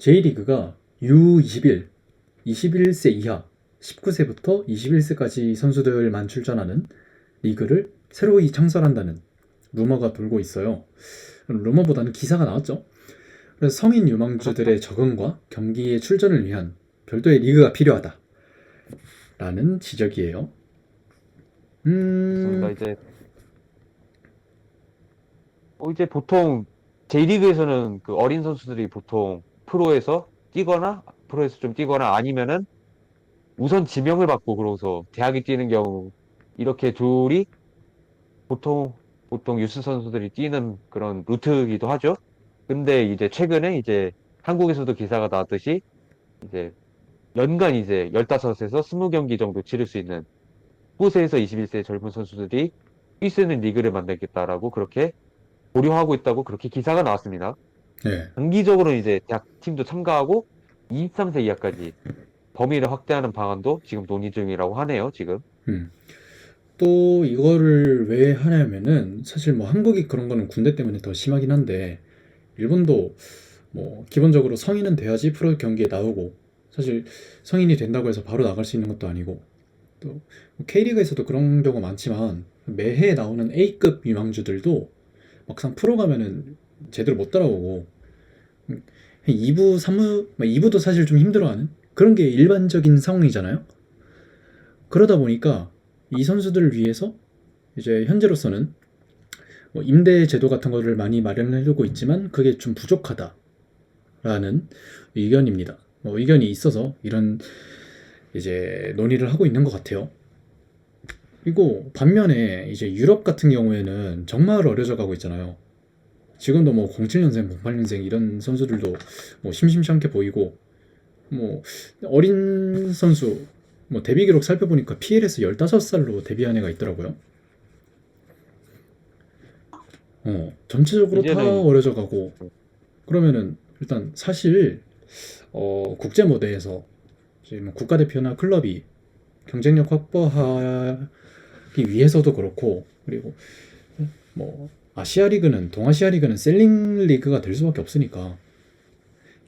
J리그가 U21, 21세 이하, 19세부터 21세까지 선수들만 출전하는 리그를 새로이 창설한다는 루머가 돌고 있어요. 루머보다는 기사가 나왔죠. 그래서 성인 유망주들의 적응과 경기에 출전을 위한 별도의 리그가 필요하다 라는 지적이에요. 그렇습니다. 이제 보통 J리그에서는 그 어린 선수들이 보통 프로에서 좀 뛰거나 아니면은 우선 지명을 받고 그러고서 대학에 뛰는 경우 이렇게 둘이 보통 보통 유스 선수들이 뛰는 그런 루트이기도 하죠. 근데 이제 최근에 이제 한국에서도 기사가 나왔듯이 이제 연간 이제 15에서 20경기 정도 치를 수 있는 19세에서 21세 젊은 선수들이 뛸 수 있는 리그를 만들겠다라고 그렇게 고려하고 있다고 그렇게 기사가 나왔습니다. 네. 단기적으로 이제 대학 팀도 참가하고 23세 이하까지 범위를 확대하는 방안도 지금 논의 중이라고 하네요, 지금. 음. 또 이거를 왜 하냐면은 사실 뭐 한국이 그런 거는 군대 때문에 더 심하긴 한데 일본도 뭐 기본적으로 성인은 돼야지 프로 경기에 나오고 사실 성인이 된다고 해서 바로 나갈 수 있는 것도 아니고 또 K리그에서도 그런 경우가 많지만 매해 나오는 A급 유망주들도 막상 프로 가면은 제대로 못 따라오고 2부, 3부, 2부도 사실 좀 힘들어하는 그런 게 일반적인 상황이잖아요. 그러다 보니까 이 선수들을 위해서 이제 현재로서는 뭐 임대 제도 같은 거를 많이 마련하려고 있지만 그게 좀 부족하다라는 의견입니다. 뭐 의견이 있어서 이런 이제 논의를 하고 있는 것 같아요. 그리고 반면에 이제 유럽 같은 경우에는 정말 어려져 가고 있잖아요. 지금도 뭐 07년생, 08년생 이런 선수들도 뭐 심심치 않게 보이고 뭐 어린 선수 뭐 데뷔 기록 살펴보니까 PL에서 15살로 데뷔한 애가 있더라고요. 전체적으로 다 이제는 어려져 가고 그러면은 일단 사실 국제 무대에서 이제 뭐 국가대표나 클럽이 경쟁력 확보하기 위해서도 그렇고 그리고 뭐 아시아 리그는 동아시아 리그는 셀링 리그가 될 수밖에 없으니까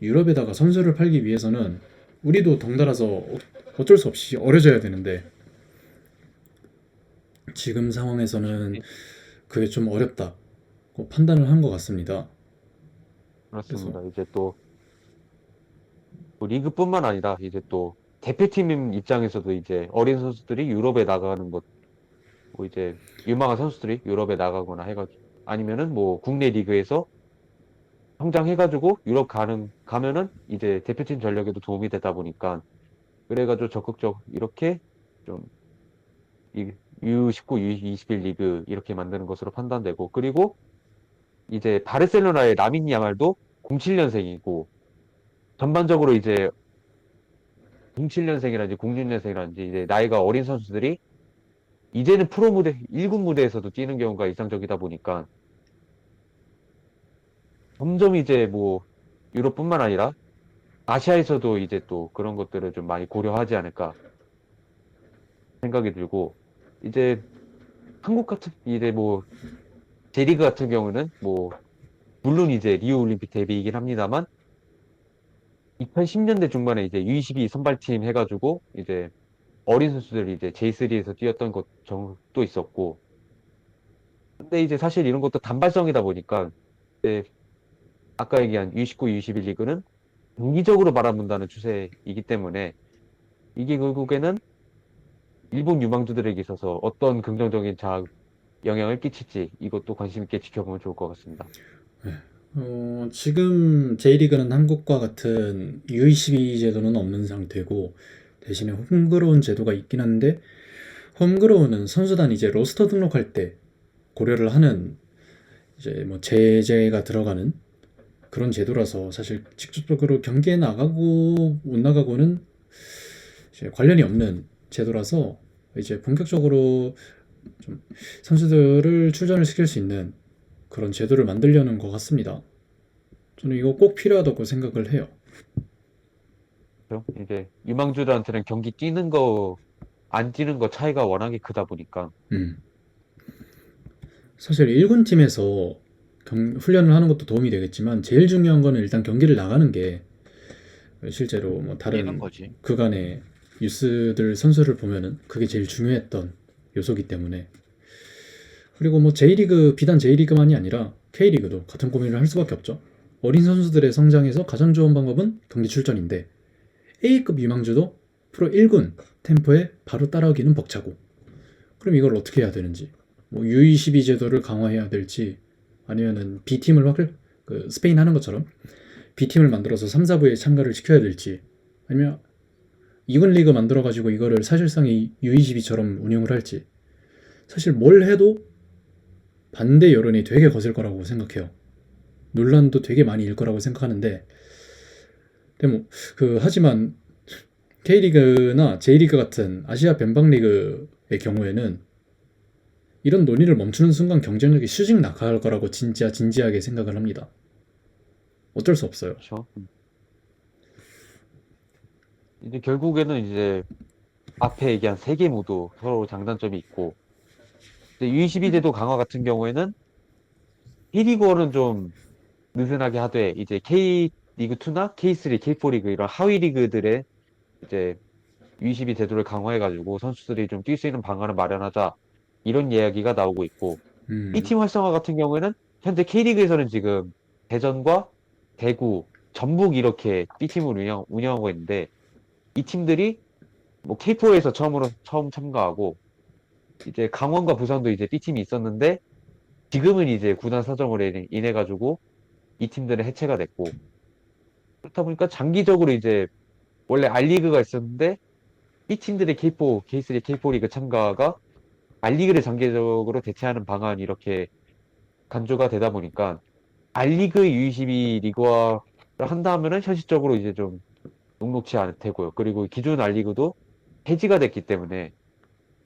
유럽에다가 선수를 팔기 위해서는 우리도 덩달아서 어쩔 수 없이 어려져야 되는데 지금 상황에서는 그게 좀 어렵다고 판단을 한 것 같습니다. 그래서 그렇습니다. 이제 또 리그뿐만 아니라 이제 또 대표팀 입장에서도 이제 어린 선수들이 유럽에 나가는 것, 뭐 이제 유망한 선수들이 유럽에 나가거나 해가지고 아니면은 뭐 국내 리그에서 성장해가지고 유럽 가면은 이제 대표팀 전력에도 도움이 되다 보니까 그래가지고 적극적 이렇게 좀 U19, U21 리그 이렇게 만드는 것으로 판단되고 그리고 이제 바르셀로나의 라민 야말도 07년생이고 전반적으로 이제 07년생이라든지 06년생이라든지 이제 나이가 어린 선수들이 이제는 프로 무대, 1군 무대에서도 뛰는 경우가 일상적이다 보니까 점점 이제 뭐 유럽뿐만 아니라 아시아에서도 이제 또 그런 것들을 좀 많이 고려하지 않을까 생각이 들고 이제 한국 같은 이제 뭐 J리그 같은 경우는 뭐 물론 이제 리우 올림픽 데뷔이긴 합니다만 2010년대 중반에 이제 U22 선발팀 해가지고 이제 어린 선수들이 이제 J3에서 뛰었던 것 정도 있었고 근데 이제 사실 이런 것도 단발성이다 보니까 이제 아까 얘기한 U19, U21 리그는 단기적으로 바라본다는 추세이기 때문에 이게 결국에는 일본 유망주들에게 있어서 어떤 긍정적인 영향을 끼칠지 이것도 관심 있게 지켜보면 좋을 것 같습니다. 지금 J리그는 한국과 같은 U22 제도는 없는 상태고 대신에 홈그로운 제도가 있긴 한데 홈그로우는 선수단 이제 로스터 등록할 때 고려를 하는 이제 뭐 제재가 들어가는 그런 제도라서 사실 직접적으로 경기에 나가고 못 나가고는 이제 관련이 없는 제도라서 이제 본격적으로 좀 선수들을 출전을 시킬 수 있는 그런 제도를 만들려는 것 같습니다. 저는 이거 꼭 필요하다고 생각을 해요. 그죠? 이제 유망주들한테는 경기 뛰는 거, 안 뛰는 거 차이가 워낙에 크다 보니까 음. 사실 1군 팀에서 훈련을 하는 것도 도움이 되겠지만 제일 중요한 거는 일단 경기를 나가는 게 실제로 뭐 뛰는 다른 거지. 그간의 유스들 선수를 보면은 그게 제일 중요했던 요소기 때문에. 그리고 뭐 J리그 비단 J리그만이 아니라 K리그도 같은 고민을 할 수밖에 없죠. 어린 선수들의 성장에서 가장 좋은 방법은 경기 출전인데 A급 유망주도 프로 1군 템포에 바로 따라오기는 벅차고. 그럼 이걸 어떻게 해야 되는지, 뭐 U22 제도를 강화해야 될지, 아니면은 B팀을 그 스페인 하는 것처럼 B팀을 만들어서 3, 4부에 참가를 시켜야 될지, 아니면 2군 리그 만들어가지고 이거를 사실상 U22처럼 운영을 할지, 사실 뭘 해도 반대 여론이 되게 거셀 거라고 생각해요. 논란도 되게 많이 일 거라고 생각하는데, 근데 뭐 하지만 K리그나 J리그 같은 아시아 변방리그의 경우에는 이런 논의를 멈추는 순간 경쟁력이 수직 나갈 거라고 진짜 진지하게 생각을 합니다. 어쩔 수 없어요. 그렇죠. 이제 결국에는 이제 앞에 얘기한 세 개 모두 서로 장단점이 있고, 이제 U22 제도 강화 같은 경우에는 K리그1은 좀 느슨하게 하되, 이제 K리그2나 K3, K4 리그 이런 하위 리그들의 이제 U22 제도를 강화해가지고 선수들이 좀 뛸 수 있는 방안을 마련하자, 이런 이야기가 나오고 있고, 음, B팀 활성화 같은 경우에는 현재 K리그에서는 지금 대전과 대구, 전북 이렇게 B팀을 운영하고 있는데, 이 팀들이 뭐 K4에서 처음 참가하고, 이제 강원과 부산도 이제 B팀이 있었는데, 지금은 이제 구단 사정으로 인해 가지고 이 팀들은 해체가 됐고, 그렇다 보니까 장기적으로 이제 원래 R리그가 있었는데 B팀들의 K4, K3, K4 리그 참가가 R리그를 장기적으로 대체하는 방안이 이렇게 간주가 되다 보니까 R리그 U22 리그화를 한다 하면은 현실적으로 이제 좀 녹록치 않을 테고요. 그리고 기존 R리그도 폐지가 됐기 때문에,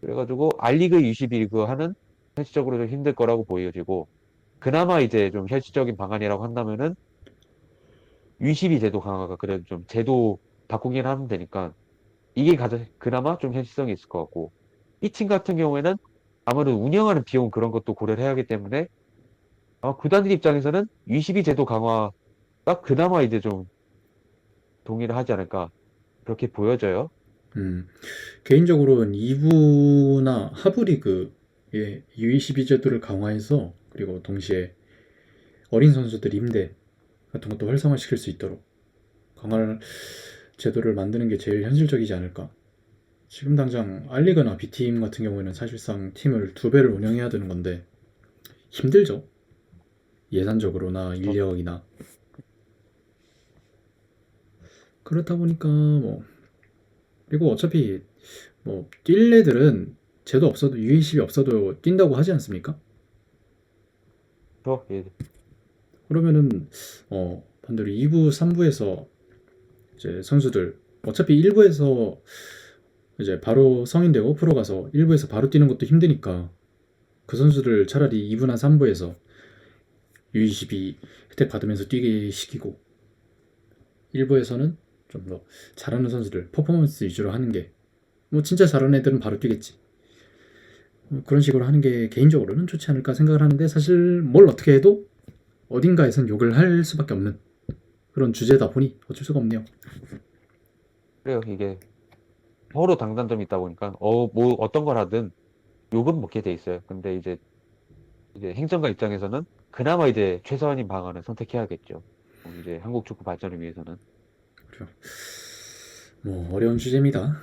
그래가지고 R리그 U22 리그 하는 현실적으로 좀 힘들 거라고 보여지고, 그나마 이제 좀 현실적인 방안이라고 한다면은 U22 제도 강화가 그래도 좀 제도 바꾸긴 하면 되니까 이게 가장 그나마 좀 현실성이 있을 것 같고, 이 팀 같은 경우에는 아무래도 운영하는 비용 그런 것도 고려를 해야 하기 때문에 구단들 입장에서는 U22 제도 강화가 그나마 이제 좀 동의를 하지 않을까 그렇게 보여져요. 음. 개인적으로는 2부나 하부 리그의 U22 제도를 강화해서, 그리고 동시에 어린 선수들 임대 같은 것도 활성화시킬 수 있도록 강화 제도를 만드는 게 제일 현실적이지 않을까. 지금 당장 R리그나 B팀 같은 경우에는 사실상 팀을 두 배를 운영해야 되는 건데 힘들죠. 예산적으로나 저, 인력이나. 그렇다 보니까 뭐, 그리고 어차피 뭐 뛸 애들은 제도 없어도 U20이 없어도 뛴다고 하지 않습니까? 예, 그러면은 반대로 2부, 3부에서 이제 선수들 어차피 1부에서 이제 바로 성인되고 프로 가서 1부에서 바로 뛰는 것도 힘드니까 그 선수들 차라리 2부나 3부에서 U22 혜택 받으면서 뛰게 시키고, 1부에서는 좀 더 잘하는 선수들 퍼포먼스 위주로 하는 게, 뭐 진짜 잘하는 애들은 바로 뛰겠지. 그런 식으로 하는 게 개인적으로는 좋지 않을까 생각을 하는데, 사실 뭘 어떻게 해도 어딘가에선 욕을 할 수밖에 없는 그런 주제다 보니 어쩔 수가 없네요. 그래요. 이게 서로 장단점이 있다 보니까 뭐 어떤 걸 하든 욕은 먹게 돼 있어요. 근데 이제 행정가 입장에서는 그나마 이제 최선인 방안을 선택해야겠죠. 이제 한국 축구 발전을 위해서는. 그래요. 뭐 어려운 주제입니다.